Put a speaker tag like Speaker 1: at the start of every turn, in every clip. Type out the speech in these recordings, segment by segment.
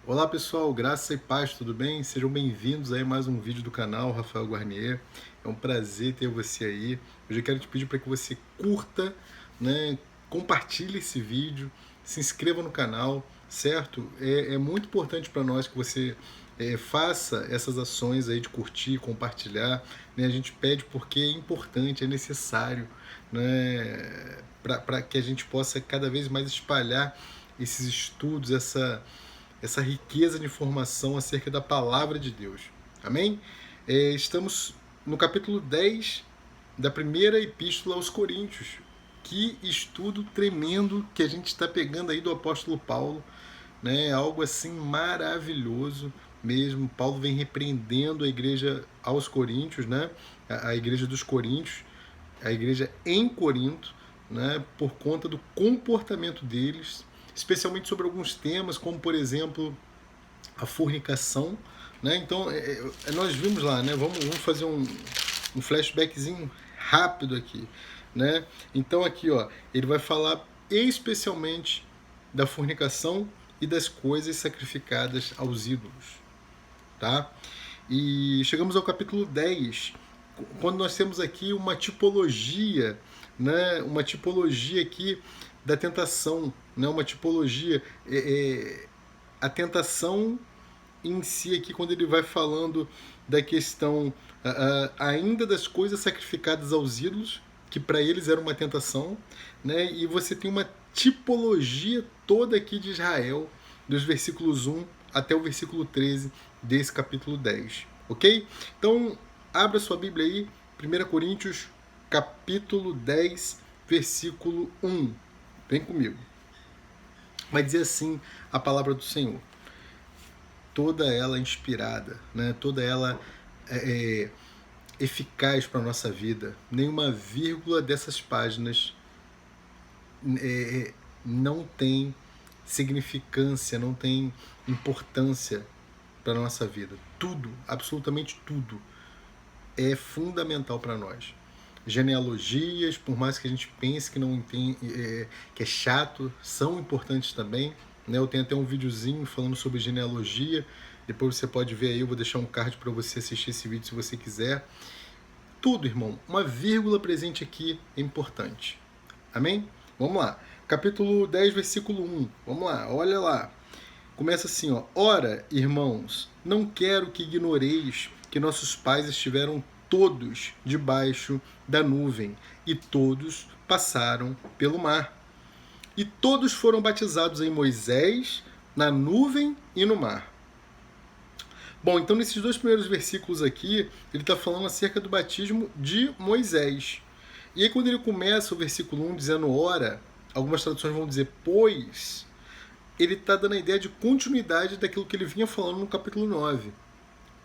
Speaker 1: Olá pessoal, graça e paz, tudo bem? Sejam bem-vindos aí a mais um vídeo do canal Rafael Guarnier. É um prazer ter você aí. Hoje eu quero te pedir para que você curta, né, compartilhe esse vídeo, se inscreva no canal, certo? É muito importante para nós que você faça essas ações aí de curtir, compartilhar, né? A gente pede porque é importante, é necessário, né, para que a gente possa cada vez mais espalhar esses estudos, essa riqueza de informação acerca da palavra de Deus. Amém? Estamos no capítulo 10 da primeira epístola aos Coríntios. Que estudo tremendo que a gente está pegando aí do apóstolo Paulo, né? Algo assim maravilhoso mesmo. Paulo vem repreendendo a igreja aos Coríntios, né? A igreja dos Coríntios, a igreja em Corinto, né? Por conta do comportamento deles, especialmente sobre alguns temas, como por exemplo a fornicação, né? Então nós vimos lá, né? Vamos fazer um flashbackzinho rápido aqui, né? Então aqui, ó, ele vai falar especialmente da fornicação e das coisas sacrificadas aos ídolos, tá? E chegamos ao capítulo 10, quando nós temos aqui uma tipologia, né? Uma tipologia aqui da tentação, né? Uma tipologia, a tentação em si aqui, quando ele vai falando da questão ainda das coisas sacrificadas aos ídolos, que para eles era uma tentação, né? E você tem uma tipologia toda aqui de Israel, dos versículos 1 até o versículo 13 desse capítulo 10, ok? Então, abra sua Bíblia aí, 1 Coríntios, capítulo 10, versículo 1. Vem comigo. Vai dizer assim a palavra do Senhor: toda ela inspirada, né? Toda ela eficaz para a nossa vida. Nenhuma vírgula dessas páginas não tem significância, não tem importância para a nossa vida. Tudo, absolutamente tudo, é fundamental para nós. Genealogias, por mais que a gente pense que não tem, que é chato, são importantes também. Né? Eu tenho até um videozinho falando sobre genealogia. Depois você pode ver aí, eu vou deixar um card para você assistir esse vídeo se você quiser. Tudo, irmão. Uma vírgula presente aqui é importante. Amém? Vamos lá. Capítulo 10, versículo 1. Vamos lá, olha lá. Começa assim, ó. Ora, irmãos, não quero que ignoreis que nossos pais estiveram todos debaixo da nuvem, e todos passaram pelo mar. E todos foram batizados em Moisés, na nuvem e no mar. Bom, então nesses dois primeiros versículos aqui, ele está falando acerca do batismo de Moisés. E aí quando ele começa o versículo 1 dizendo ora, algumas traduções vão dizer pois, ele está dando a ideia de continuidade daquilo que ele vinha falando no capítulo 9.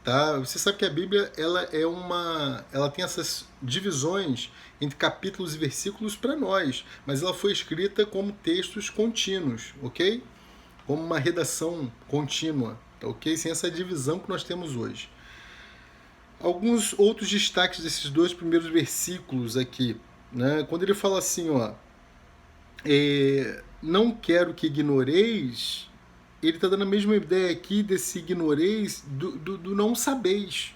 Speaker 1: Tá? Você sabe que a Bíblia ela tem essas divisões entre capítulos e versículos para nós, mas ela foi escrita como textos contínuos, ok? Como uma redação contínua, tá ok? Sem essa divisão que nós temos hoje. Alguns outros destaques desses dois primeiros versículos aqui, né? Quando ele fala assim, ó, não quero que ignoreis, ele está dando a mesma ideia aqui desse ignoreis do não sabeis,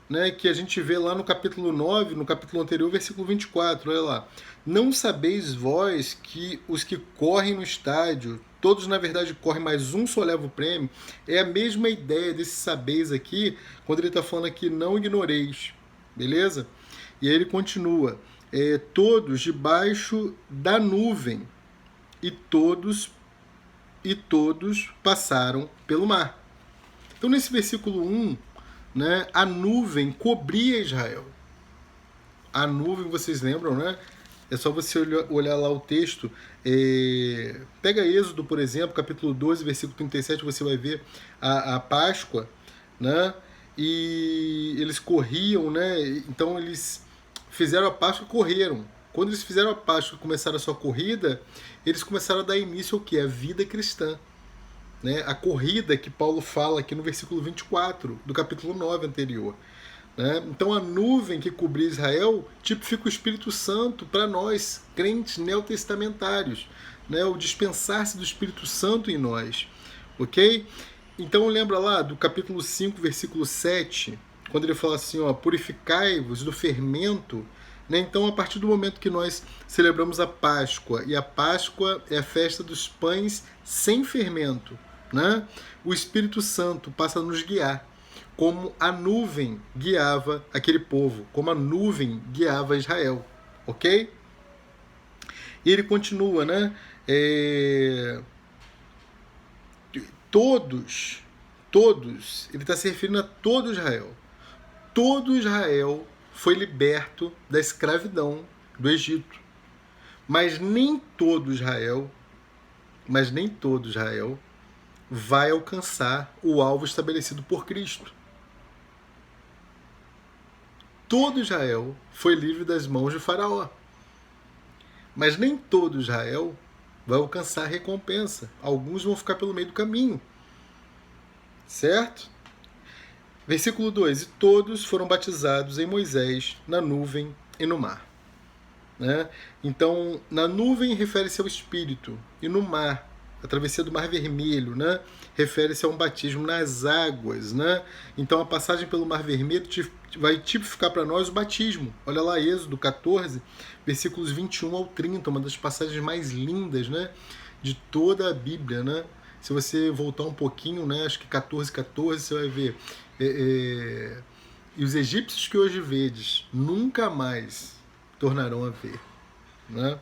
Speaker 1: né, que a gente vê lá no capítulo 9, no capítulo anterior, versículo 24, olha lá. Não sabeis vós que os que correm no estádio, todos na verdade correm, mas um só leva o prêmio? É a mesma ideia desse sabeis aqui, quando ele está falando aqui, não ignoreis, beleza? E aí ele continua, todos debaixo da nuvem, e todos passaram pelo mar. Então nesse versículo 1, né, a nuvem cobria Israel. A nuvem, vocês lembram, né? É só você olhar lá o texto. Pega Êxodo, por exemplo, capítulo 12, versículo 37, você vai ver a Páscoa, né? E eles corriam, né? Então eles fizeram a Páscoa e correram. Quando eles fizeram a Páscoa e começaram a sua corrida, eles começaram a dar início ao que? A vida cristã. Né, a corrida que Paulo fala aqui no versículo 24 do capítulo 9 anterior. Né? Então a nuvem que cobria Israel tipifica o Espírito Santo para nós, crentes neotestamentários, né? O dispensar-se do Espírito Santo em nós. Ok? Então lembra lá do capítulo 5, versículo 7, quando ele fala assim, ó, purificai-vos do fermento, né? Então, a partir do momento que nós celebramos a Páscoa, e a Páscoa é a festa dos pães sem fermento, né? O Espírito Santo passa a nos guiar, como a nuvem guiava aquele povo, como a nuvem guiava Israel, ok? E ele continua, né? Todos, ele está se referindo a todo Israel. Todo Israel foi liberto da escravidão do Egito. Mas nem todo Israel vai alcançar o alvo estabelecido por Cristo. Todo Israel foi livre das mãos de Faraó. Mas nem todo Israel vai alcançar a recompensa. Alguns vão ficar pelo meio do caminho. Certo? Versículo 2: E todos foram batizados em Moisés, na nuvem e no mar. Né? Então, na nuvem refere-se ao Espírito, e no mar, a travessia do Mar Vermelho, né? Refere-se a um batismo nas águas. Né? Então, a passagem pelo Mar Vermelho vai tipificar para nós o batismo. Olha lá, Êxodo 14, versículos 21 ao 30, uma das passagens mais lindas, né? De toda a Bíblia. Né? Se você voltar um pouquinho, né? Acho que 14, você vai ver. E os egípcios que hoje vedes nunca mais tornarão a ver. Né?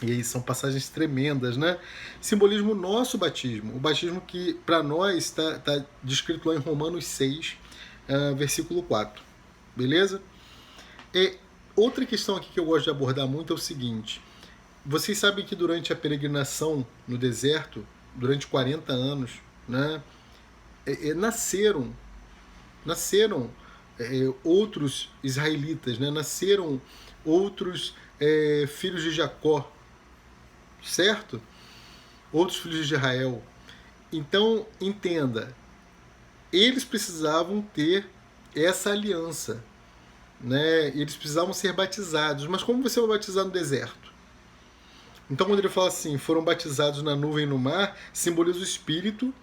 Speaker 1: E aí são passagens tremendas, né? Simbolismo nosso batismo. O batismo que para nós está descrito lá em Romanos 6, versículo 4. Beleza? Outra questão aqui que eu gosto de abordar muito é o seguinte. Vocês sabem que durante a peregrinação no deserto, durante 40 anos, né, nasceram outros israelitas, né? Nasceram outros filhos de Jacó, certo? Outros filhos de Israel. Então, entenda, eles precisavam ter essa aliança, né? Eles precisavam ser batizados. Mas como você vai batizar no deserto? Então, quando ele fala assim, foram batizados na nuvem e no mar, simboliza o Espírito,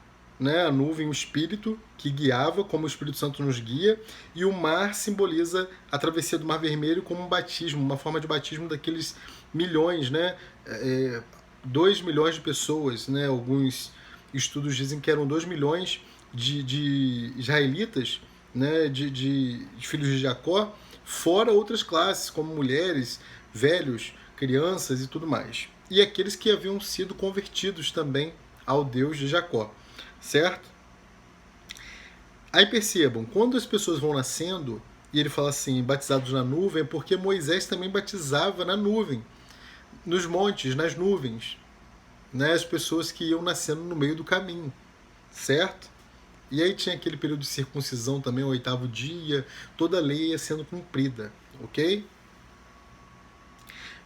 Speaker 1: né? A nuvem, o Espírito, que guiava, como o Espírito Santo nos guia, e o mar simboliza a travessia do Mar Vermelho como um batismo, uma forma de batismo daqueles milhões, né? 2 milhões de pessoas, né? Alguns estudos dizem que eram 2 milhões de israelitas, né? de filhos de Jacó, fora outras classes, como mulheres, velhos, crianças e tudo mais. E aqueles que haviam sido convertidos também ao Deus de Jacó. Certo? Aí percebam, quando as pessoas vão nascendo, e ele fala assim, batizados na nuvem, é porque Moisés também batizava na nuvem, nos montes, nas nuvens, né? As pessoas que iam nascendo no meio do caminho, certo? E aí tinha aquele período de circuncisão também, o 8º dia, toda a lei ia sendo cumprida, ok?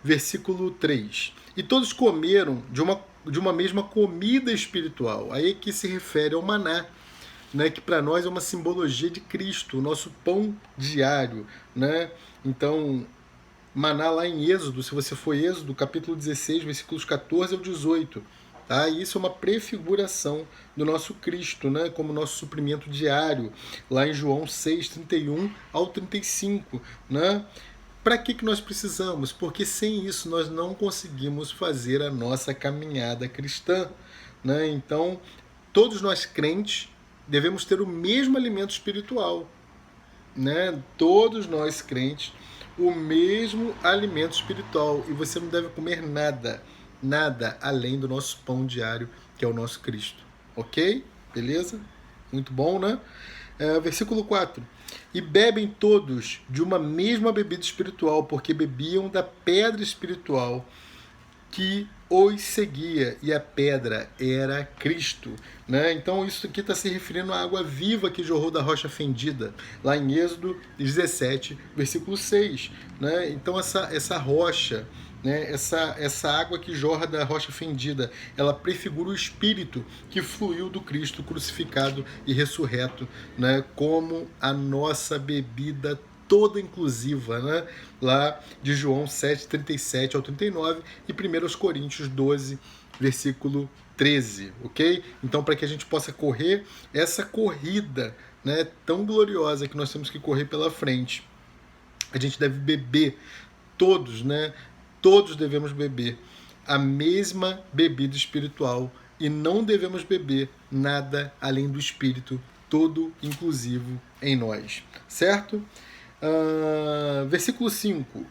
Speaker 1: Versículo 3. E todos comeram de uma mesma comida espiritual. Aí que se refere ao maná, né, que para nós é uma simbologia de Cristo, o nosso pão diário. Né? Então, maná lá em Êxodo, se você for Êxodo, capítulo 16, versículos 14 ao 18. Tá? E isso é uma prefiguração do nosso Cristo, né, como nosso suprimento diário, lá em João 6, 31 ao 35. Né? Para que nós precisamos? Porque sem isso nós não conseguimos fazer a nossa caminhada cristã. Né? Então, todos nós crentes devemos ter o mesmo alimento espiritual. Né? Todos nós crentes, o mesmo alimento espiritual. E você não deve comer nada além do nosso pão diário, que é o nosso Cristo. Ok? Beleza? Muito bom, né? Versículo 4. E bebem todos de uma mesma bebida espiritual, porque bebiam da pedra espiritual que os seguia, e a pedra era Cristo. Né? Então isso aqui está se referindo à água viva que jorrou da rocha fendida, lá em Êxodo 17, versículo 6. Né? Então essa rocha, né? essa água que jorra da rocha fendida, ela prefigura o Espírito que fluiu do Cristo crucificado e ressurreto, né? Como a nossa bebida toda inclusiva, né? Lá de João 7, 37 ao 39 e 1 Coríntios 12, versículo 13, ok? Então, para que a gente possa correr essa corrida, né, tão gloriosa que nós temos que correr pela frente, a gente deve beber, todos, né? Todos devemos beber a mesma bebida espiritual e não devemos beber nada além do Espírito, todo inclusivo em nós, certo? Versículo 5,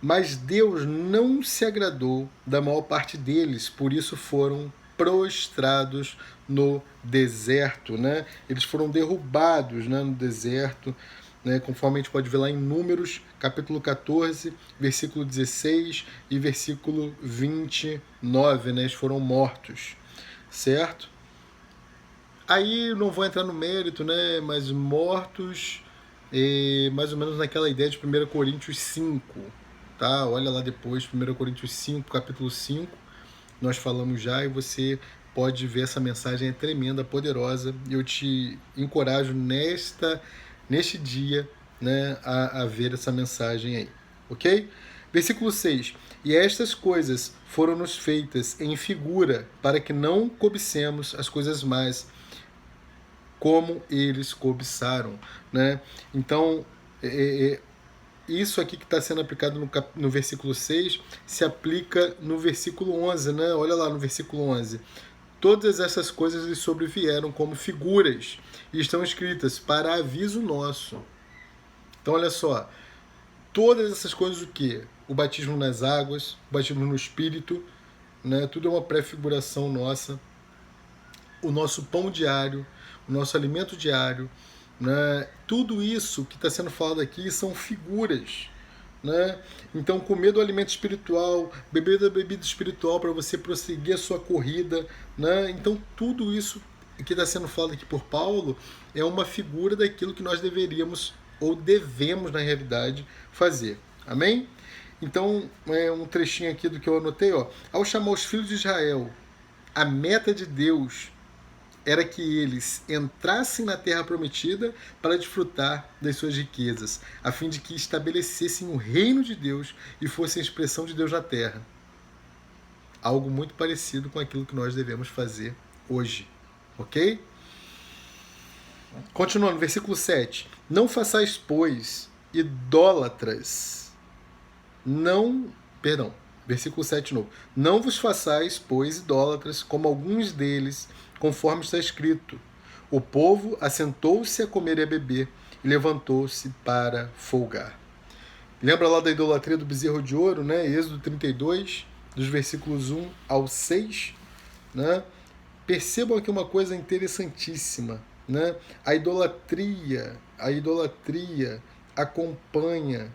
Speaker 1: mas Deus não se agradou da maior parte deles, por isso foram prostrados no deserto, né? Eles foram derrubados, né, no deserto, né, conforme a gente pode ver lá em Números, capítulo 14, versículo 16 e versículo 29, né? Eles foram mortos, certo? Aí não vou entrar no mérito, né, mas mortos, mais ou menos naquela ideia de 1 Coríntios 5, tá? Olha lá depois, 1 Coríntios 5, capítulo 5, nós falamos já e você pode ver essa mensagem, é tremenda, poderosa, e eu te encorajo neste dia, né, a ver essa mensagem aí, ok? Versículo 6, e estas coisas foram-nos feitas em figura, para que não cobicemos as coisas más, como eles cobiçaram, né? Então, isso aqui que está sendo aplicado no versículo 6 se aplica no versículo 11, né? Olha lá no versículo 11. Todas essas coisas lhe sobrevieram como figuras e estão escritas para aviso nosso. Então, olha só. Todas essas coisas, o quê? O batismo nas águas, o batismo no Espírito, né? Tudo é uma prefiguração nossa. O nosso pão diário, o nosso alimento diário, né? Tudo isso que está sendo falado aqui são figuras, né? Então, comer do alimento espiritual, beber da bebida espiritual para você prosseguir a sua corrida, né? Então, tudo isso que está sendo falado aqui por Paulo é uma figura daquilo que nós deveríamos ou devemos, na realidade, fazer. Amém? Então, um trechinho aqui do que eu anotei, ó. Ao chamar os filhos de Israel, a meta de Deus era que eles entrassem na terra prometida para desfrutar das suas riquezas, a fim de que estabelecessem o reino de Deus e fossem a expressão de Deus na terra. Algo muito parecido com aquilo que nós devemos fazer hoje. Ok? Continuando, versículo 7. Não façais, pois, idólatras. Versículo 7 de novo. Não vos façais, pois, idólatras, como alguns deles, conforme está escrito. O povo assentou-se a comer e a beber, e levantou-se para folgar. Lembra lá da idolatria do bezerro de ouro, né? Êxodo 32, dos versículos 1 ao 6, né? Percebam aqui uma coisa interessantíssima, né? A idolatria acompanha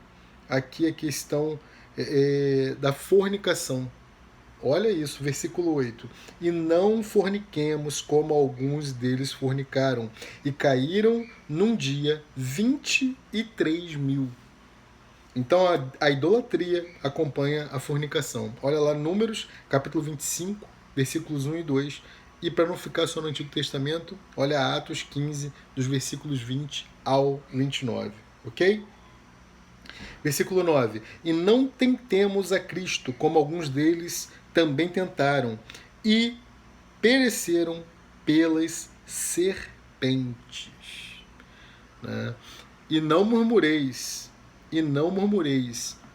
Speaker 1: aqui a questão da fornicação. Olha isso, versículo 8. E não forniquemos como alguns deles fornicaram, e caíram num dia 23.000. Então a idolatria acompanha a fornicação. Olha lá, Números, capítulo 25, versículos 1 e 2. E para não ficar só no Antigo Testamento, olha Atos 15, dos versículos 20 ao 29. Ok? Versículo 9. E não tentemos a Cristo, como alguns deles também tentaram, e pereceram pelas serpentes. Né? E não murmureis,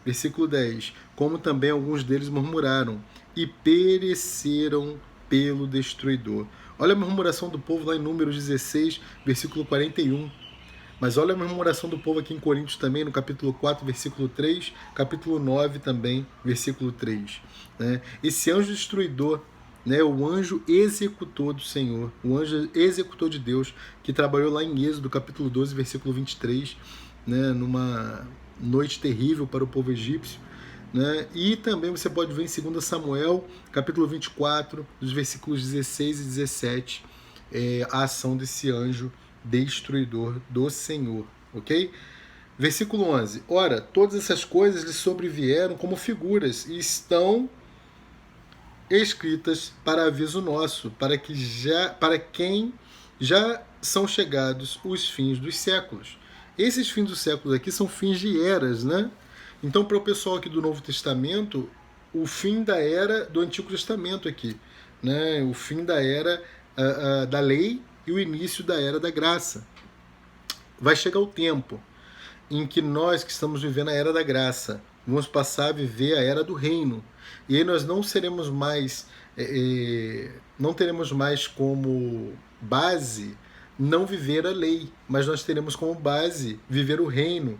Speaker 1: versículo 10, como também alguns deles murmuraram, e pereceram pelo destruidor. Olha a murmuração do povo lá em Números 16, versículo 41. Mas olha a murmuração do povo aqui em Coríntios também, no capítulo 4, versículo 3, capítulo 9 também, versículo 3. Né? Esse anjo destruidor, né, o anjo executor do Senhor, o anjo executor de Deus, que trabalhou lá em Êxodo, capítulo 12, versículo 23, né, numa noite terrível para o povo egípcio. Né? E também você pode ver em 2 Samuel, capítulo 24, dos versículos 16 e 17, a ação desse anjo destruidor do Senhor. Ok? Versículo 11. Ora, todas essas coisas lhe sobrevieram como figuras e estão escritas para aviso nosso, para quem já são chegados os fins dos séculos. Esses fins dos séculos aqui são fins de eras, né? Então, para o pessoal aqui do Novo Testamento, o fim da era do Antigo Testamento aqui, né? O fim da era da lei e o início da era da graça. Vai chegar o tempo em que nós que estamos vivendo a era da graça vamos passar a viver a era do reino. E aí nós não seremos mais, não teremos mais como base não viver a lei, mas nós teremos como base viver o reino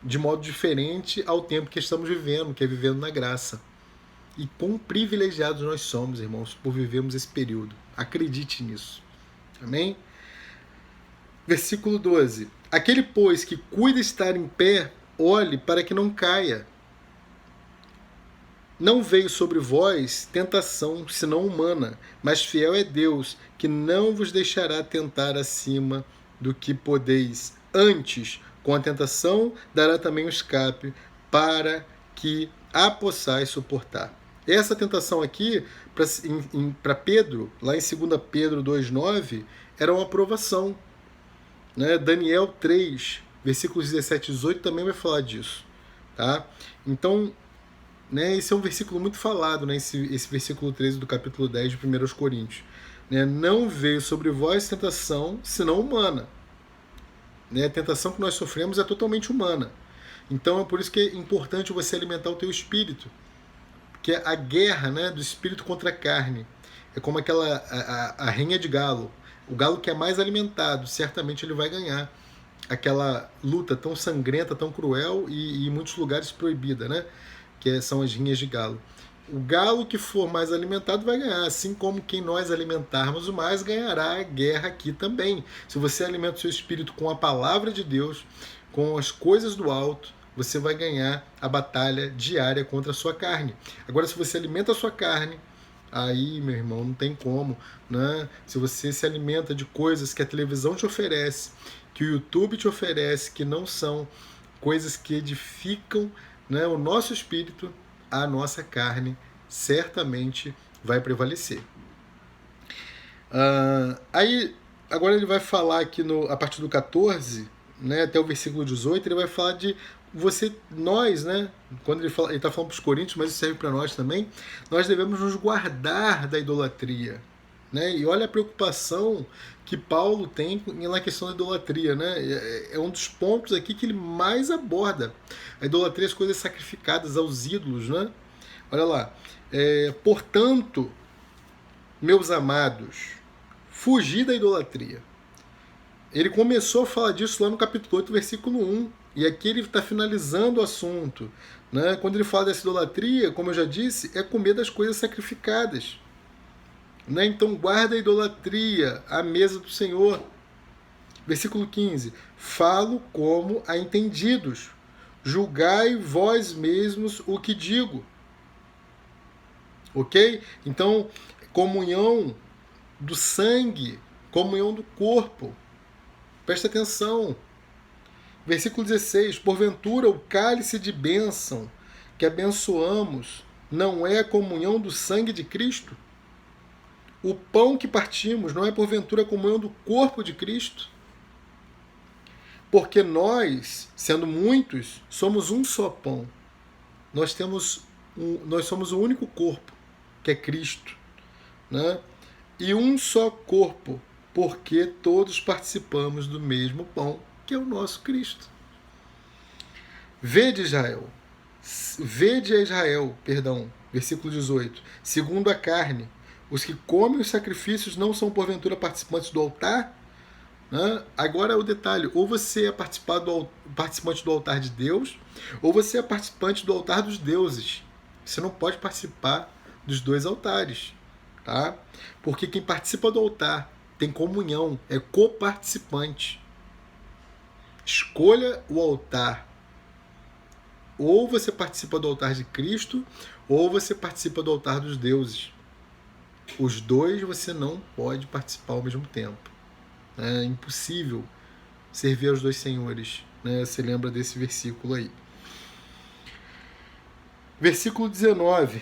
Speaker 1: de modo diferente ao tempo que estamos vivendo, que é vivendo na graça. E quão privilegiados nós somos, irmãos, por vivermos esse período. Acredite nisso. Amém? Versículo 12. Aquele, pois, que cuida estar em pé, olhe para que não caia. Não veio sobre vós tentação, senão humana, mas fiel é Deus, que não vos deixará tentar acima do que podeis. Antes, com a tentação, dará também o escape, para que a possais suportar. Essa tentação aqui, para Pedro, lá em 2 Pedro 2,9, era uma aprovação. Né? Daniel 3, versículos 17 e 18 também vai falar disso. Tá? Então, né, esse é um versículo muito falado, né, esse versículo 13 do capítulo 10 de 1 Coríntios. Né? Não veio sobre vós tentação, senão humana. Né? A tentação que nós sofremos é totalmente humana. Então é por isso que é importante você alimentar o teu espírito. Que é a guerra, né, do espírito contra a carne. É como a rinha de galo. O galo que é mais alimentado, certamente ele vai ganhar. Aquela luta tão sangrenta, tão cruel e em muitos lugares proibida, né? Que são as rinhas de galo. O galo que for mais alimentado vai ganhar, assim como quem nós alimentarmos o mais ganhará a guerra aqui também. Se você alimenta o seu espírito com a palavra de Deus, com as coisas do alto, você vai ganhar a batalha diária contra a sua carne. Agora, se você alimenta a sua carne, aí, meu irmão, não tem como, né? Se você se alimenta de coisas que a televisão te oferece, que o YouTube te oferece, que não são coisas que edificam, né, o nosso espírito, a nossa carne certamente vai prevalecer. Aí, agora ele vai falar aqui a partir do 14, né, até o versículo 18, ele vai falar de nós, né, quando ele está falando para os coríntios, mas isso serve para nós também, nós devemos nos guardar da idolatria. Né? E olha a preocupação que Paulo tem na questão da idolatria. Né? É um dos pontos aqui que ele mais aborda. A idolatria, as coisas sacrificadas aos ídolos. Né? Olha lá. Portanto, meus amados, fugi da idolatria. Ele começou a falar disso lá no capítulo 8, versículo 1. E aqui ele está finalizando o assunto. Né? Quando ele fala dessa idolatria, como eu já disse, é comer das coisas sacrificadas. Né? Então guarda a idolatria à mesa do Senhor. Versículo 15. Falo como a entendidos. Julgai vós mesmos o que digo. Ok? Então, comunhão do sangue, comunhão do corpo. Presta atenção. Versículo 16. Porventura o cálice de bênção que abençoamos não é a comunhão do sangue de Cristo? O pão que partimos não é porventura a comunhão do corpo de Cristo? Porque nós, sendo muitos, somos um só pão. Nós somos o único corpo, que é Cristo. Né? E um só corpo, porque todos participamos do mesmo pão, que é o nosso Cristo. Vede a Israel, versículo 18, segundo a carne, os que comem os sacrifícios não são porventura participantes do altar? Né? Agora é o detalhe, ou você é participante do altar de Deus, ou você é participante do altar dos deuses. Você não pode participar dos dois altares. Tá? Porque quem participa do altar tem comunhão, é coparticipante. Escolha o altar. Ou você participa do altar de Cristo, ou você participa do altar dos deuses. Os dois você não pode participar ao mesmo tempo. É impossível servir aos dois senhores. Né? Você lembra desse versículo aí. Versículo 19.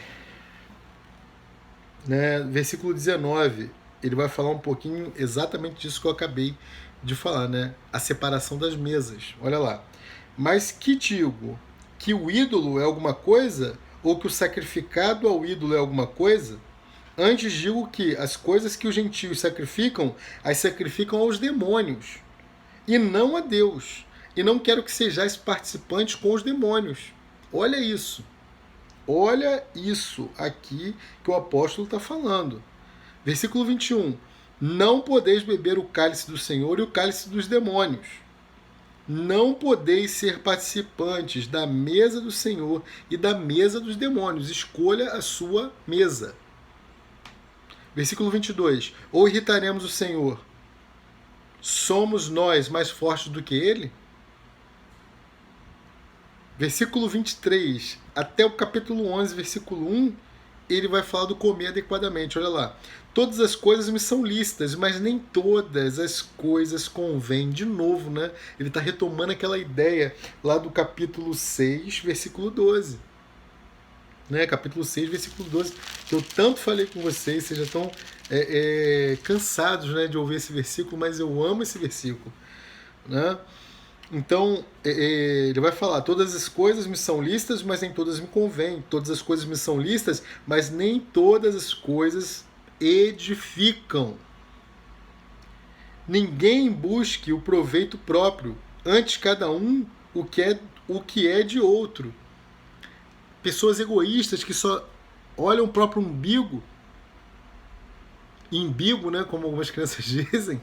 Speaker 1: Né? Versículo 19, ele vai falar um pouquinho exatamente disso que eu acabei de falar, né? A separação das mesas. Olha lá. Mas que digo? Que o ídolo é alguma coisa? ou que o sacrificado ao ídolo é alguma coisa? Antes digo que as coisas que os gentios sacrificam, as sacrificam aos demônios, e não a Deus. E não quero que sejais participantes com os demônios. Olha isso. Olha isso aqui que o apóstolo está falando. Versículo 21. Não podeis beber o cálice do Senhor e o cálice dos demônios. Não podeis ser participantes da mesa do Senhor e da mesa dos demônios. Escolha a sua mesa. Versículo 22. Ou irritaremos o Senhor? Somos nós mais fortes do que Ele? Versículo 23 até o capítulo 11, versículo 1, ele vai falar do comer adequadamente. Olha lá. Todas as coisas me são lícitas, mas nem todas as coisas convêm. De novo, né? Ele está retomando aquela ideia lá do capítulo 6, versículo 12. Né? Capítulo 6, versículo 12, que eu tanto falei com vocês, vocês já estão cansados, né, de ouvir esse versículo, mas eu amo esse versículo. Né? Então, ele vai falar, todas as coisas me são lícitas, mas nem todas me convêm. Todas as coisas me são lícitas, mas nem todas as coisas edificam. Ninguém busque o proveito próprio, antes cada um o que é de outro. Pessoas egoístas que só olham o próprio umbigo, né, como algumas crianças dizem,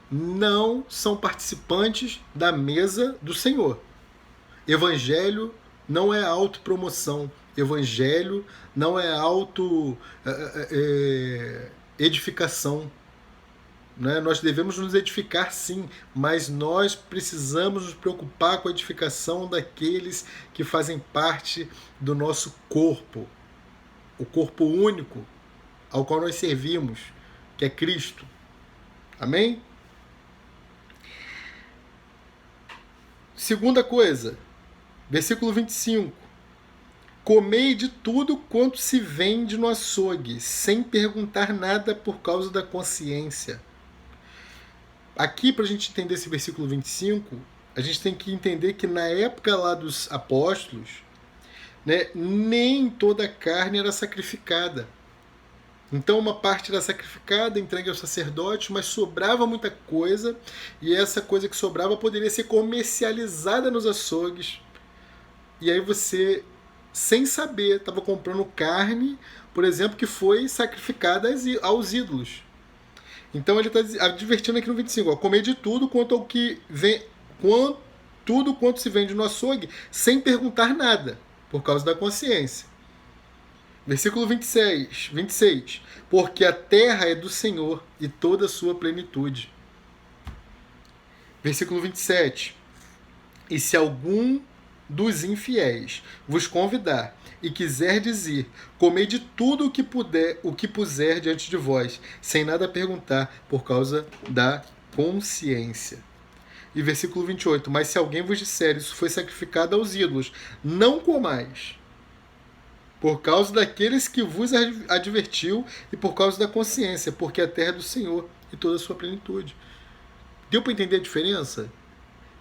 Speaker 1: não são participantes da mesa do Senhor. Evangelho não é autopromoção. Evangelho não é edificação. Né? Nós devemos nos edificar sim, mas nós precisamos nos preocupar com a edificação daqueles que fazem parte do nosso corpo. O corpo único ao qual nós servimos, que é Cristo. Amém? Segunda coisa, versículo 25. Comei de tudo quanto se vende no açougue, sem perguntar nada por causa da consciência. Aqui, para a gente entender esse versículo 25, a gente tem que entender que na época lá dos apóstolos, né, nem toda a carne era sacrificada. Então uma parte era sacrificada, entregue ao sacerdote, mas sobrava muita coisa, e essa coisa que sobrava poderia ser comercializada nos açougues. E aí você, sem saber, estava comprando carne, por exemplo, que foi sacrificada aos ídolos. Então ele está advertindo aqui no 25, ó, comer de tudo quanto ao que vem, tudo quanto se vende no açougue, sem perguntar nada, por causa da consciência. Versículo 26. Porque a terra é do Senhor e toda a sua plenitude. Versículo 27. E se algum dos infiéis vos convidar e quiser dizer, comei de tudo o que puser diante de vós, sem nada perguntar, por causa da consciência. E versículo 28. Mas se alguém vos disser, isso foi sacrificado aos ídolos, não comais, por causa daqueles que vos advertiu e por causa da consciência, porque a terra é do Senhor e toda a sua plenitude. Deu para entender a diferença?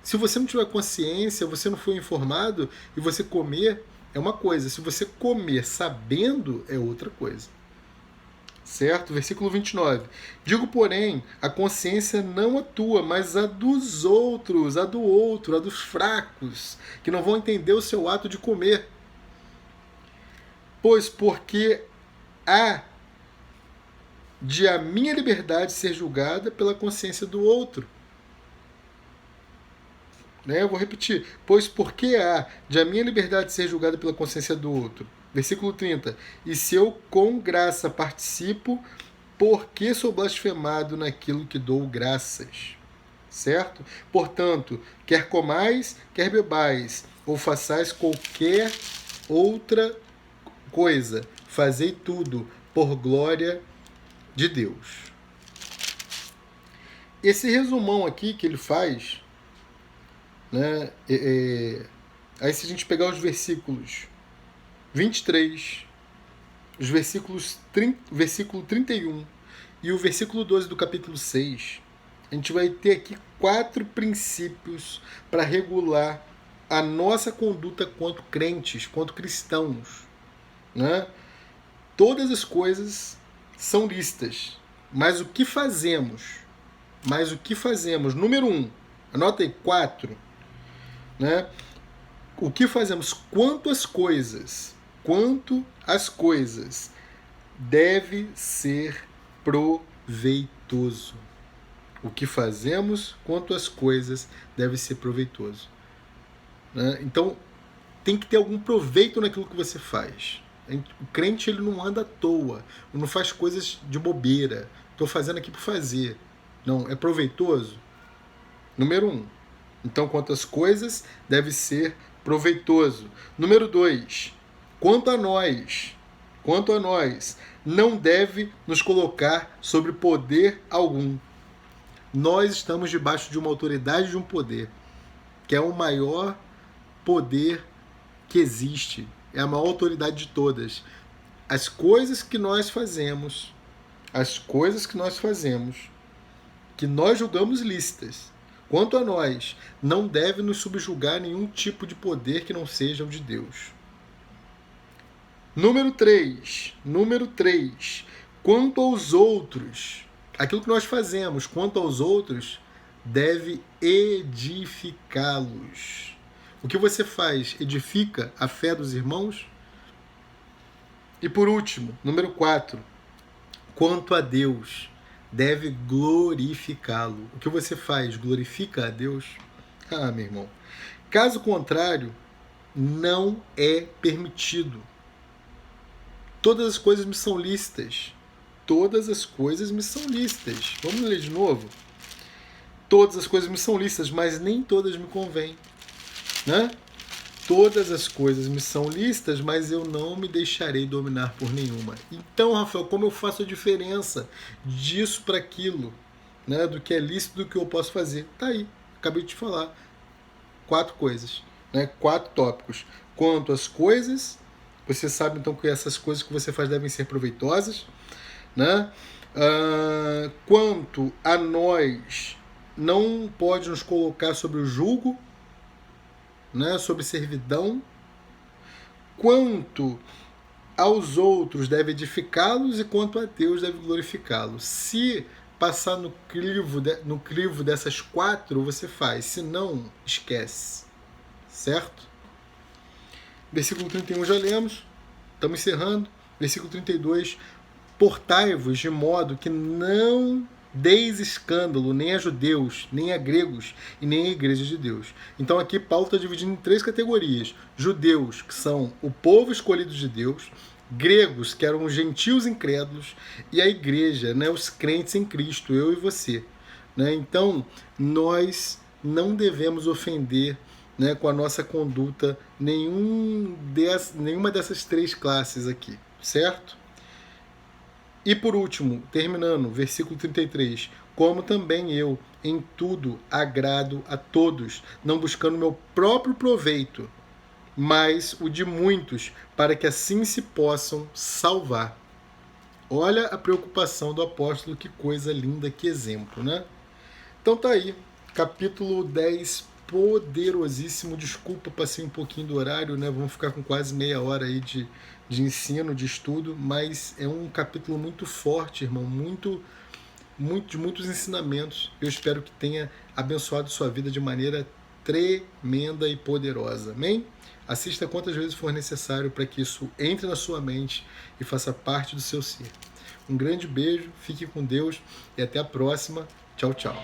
Speaker 1: Se você não tiver consciência, você não for informado e você comer, é uma coisa. Se você comer sabendo, é outra coisa. Certo? Versículo 29. Digo, porém, a consciência não a tua, mas a dos outros, a do outro, a dos fracos, que não vão entender o seu ato de comer. Pois porque há de a minha liberdade ser julgada pela consciência do outro. Eu vou repetir. Pois porque há de a minha liberdade ser julgada pela consciência do outro. Versículo 30. E se eu com graça participo, por que sou blasfemado naquilo que dou graças? Certo? Portanto, quer comais, quer bebais, ou façais qualquer outra coisa, fazei tudo por glória de Deus. Esse resumão aqui que ele faz, né, aí se a gente pegar os versículos 23, os versículo 31 e o versículo 12 do capítulo 6, a gente vai ter aqui 4 princípios para regular a nossa conduta quanto crentes, quanto cristãos, né? Todas as coisas são lícitas, mas o que fazemos? Número 1, anota aí, 4, né? O que fazemos quanto às coisas deve ser proveitoso. O que fazemos quanto às coisas deve ser proveitoso, né? Então, tem que ter algum proveito naquilo que você faz. O crente, ele não anda à toa, não faz coisas de bobeira. Estou fazendo aqui por fazer. Não, é proveitoso? Número 1. Então, quanto às coisas, deve ser proveitoso. Número 2. Quanto a nós, não deve nos colocar sobre poder algum. Nós estamos debaixo de uma autoridade, de um poder, que é o maior poder que existe, é a maior autoridade de todas. As coisas que nós fazemos, que nós julgamos lícitas, quanto a nós, não deve nos subjugar nenhum tipo de poder que não seja o de Deus. Número 3. Quanto aos outros, aquilo que nós fazemos quanto aos outros deve edificá-los. O que você faz edifica a fé dos irmãos? E por último, número 4. Quanto a Deus, deve glorificá-lo. O que você faz glorifica a Deus? Ah, meu irmão. Caso contrário, não é permitido. Todas as coisas me são lícitas. Vamos ler de novo? Todas as coisas me são lícitas, mas nem todas me convêm, né? Todas as coisas me são lícitas, mas eu não me deixarei dominar por nenhuma. Então, Rafael, como eu faço a diferença disso para aquilo, né? Do que é lícito, do que eu posso fazer? Tá aí, acabei de te falar. 4 coisas, né? 4 tópicos. Quanto às coisas, você sabe então que essas coisas que você faz devem ser proveitosas, né? Quanto a nós, não pode nos colocar sobre o jugo, né? Sobre servidão. Quanto aos outros, deve edificá-los, e quanto a Deus, deve glorificá-lo. Se passar no crivo dessas 4, você faz. Se não, esquece. Certo? Versículo 31 já lemos. Estamos encerrando. Versículo 32. Portai-vos de modo que não deis escândalo nem a judeus, nem a gregos e nem a igreja de Deus. Então aqui Paulo está dividindo em 3 categorias. Judeus, que são o povo escolhido de Deus, gregos, que eram os gentios incrédulos, e a igreja, né, os crentes em Cristo, eu e você. Né? Então, nós não devemos ofender, né, com a nossa conduta nenhuma dessas 3 classes aqui, certo? E por último, terminando, versículo 33, como também eu, em tudo, agrado a todos, não buscando meu próprio proveito, mas o de muitos, para que assim se possam salvar. Olha a preocupação do apóstolo, que coisa linda, que exemplo, né? Então tá aí, capítulo 10, poderosíssimo. Desculpa, passei um pouquinho do horário, né? Vamos ficar com quase meia hora aí de ensino, de estudo, mas é um capítulo muito forte, irmão, de muitos ensinamentos. Eu espero que tenha abençoado sua vida de maneira tremenda e poderosa. Amém? Assista quantas vezes for necessário para que isso entre na sua mente e faça parte do seu ser. Um grande beijo, fique com Deus e até a próxima. Tchau, tchau.